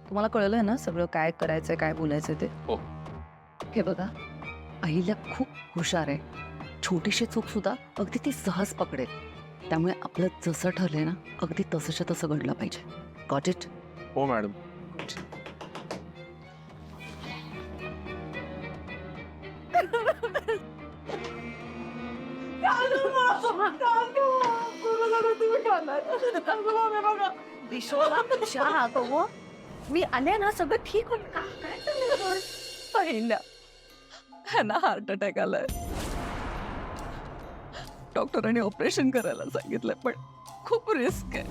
तुम्हाला कळलंय ना सगळं काय करायचंय काय बोलायचंय ते? हो. हे बघा, अहिल्या खूप हुशार आहे. छोटीशी चूक सुद्धा अगदी ती सहज पकडेल. त्यामुळे आपलं जसं ठरलंय ना अगदी तसंच्या तसं घडलं पाहिजे. Got it? हो मॅडम. मी आले ना सगळं ठीक होईल का? काय चाललंय? अहिल्या, ह्यांना हार्ट अटॅक आलाय. डॉक्टरांनी ऑपरेशन करायला सांगितलंय पण खूप रिस्क आहे.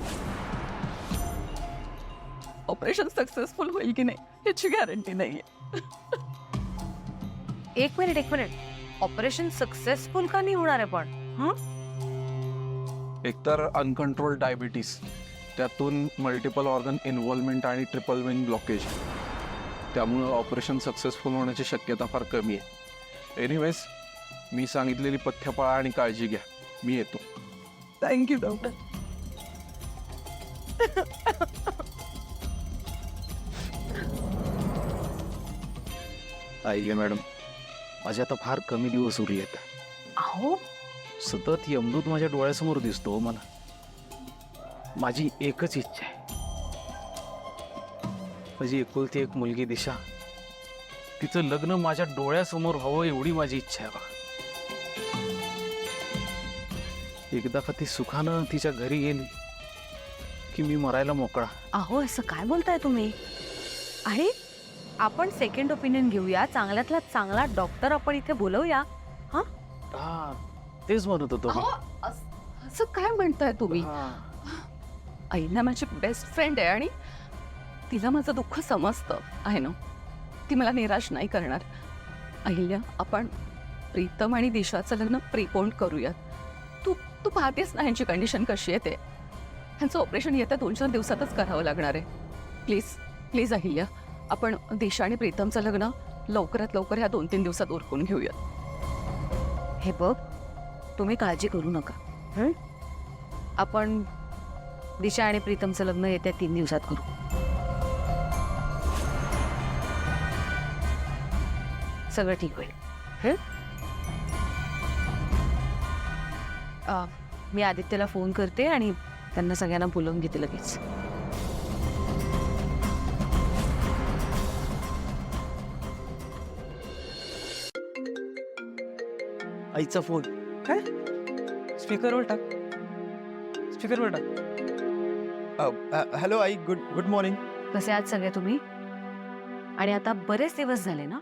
ऑपरेशन सक्सेसफुल होईल की नाही याची गॅरंटी नाहीये. एक मिनिट. ऑपरेशन सक्सेसफुल का नाही होणार आहे पण? एकतर अनकंट्रोल डायबिटीस, त्यातून मल्टिपल ऑर्गन इन्व्हॉल्वमेंट आणि ट्रिपल वेन ब्लॉकेज, त्यामुळं ऑपरेशन सक्सेसफुल होण्याची शक्यता फार कमी आहे. एनिवेज, मी सांगितलेली पथ्य पाळा आणि काळजी घ्या. मी येतो. Thank you doctor. आई मॅडम, माझे आता फार कमी दिवस उरलेत. अहो सतत यमदूत माझ्या डोळ्यासमोर दिसतो मला. माझी एकच इच्छा आहे, माझी एकुलती एक मुलगी दिशा, तिचं लग्न माझ्या डोळ्यासमोर व्हावं एवढी माझी इच्छा आहे बघा. एकदा का ती सुखानं तिच्या घरी गेली की मी मरायला मोकळा. अहो असं काय बोलताय तुम्ही? आणि आपण सेकंड ओपिनियन घेऊया, चांगल्यातला चांगला डॉक्टर आपण इथे बोलवूया. हा, तेच म्हणत होतो मी. असं काय म्हणताय तुम्ही? हा. अहिल्या माझी बेस्ट फ्रेंड आहे आणि तिला माझं दुःख समजतं आहे ना. ती मला निराश नाही करणार. अहिल्या, आपण प्रीतम आणि दिशाचं लग्न प्रीपोन करूयात. तू तू पाहतेस ना ह्यांची कंडिशन कशी आहे ते. ह्यांचं ऑपरेशन येत्या 2-4 दिवसातच करावं लागणार आहे. प्लीज प्लीज अहिल्या, आपण दिशा आणि प्रीतमचं लग्न लवकरात लवकर ह्या 2-3 दिवसात उरकून घेऊयात. हे बघ, तुम्ही काळजी करू नका. आपण दिशा आणि प्रीतमचं लग्न येत्या 3 दिवसात करू. सगळं ठीक होईल. मी आदित्यला फोन करते आणि त्यांना सगळ्यांना बोलवून घेते लगेच. आईचा फोन. काय? स्पीकरवर टाक. स्पीकरवर टाक. हॅलो आई, गुड मॉर्निंग. कसे आहात सगळे तुम्ही? आणि आता बरेच दिवस झाले ना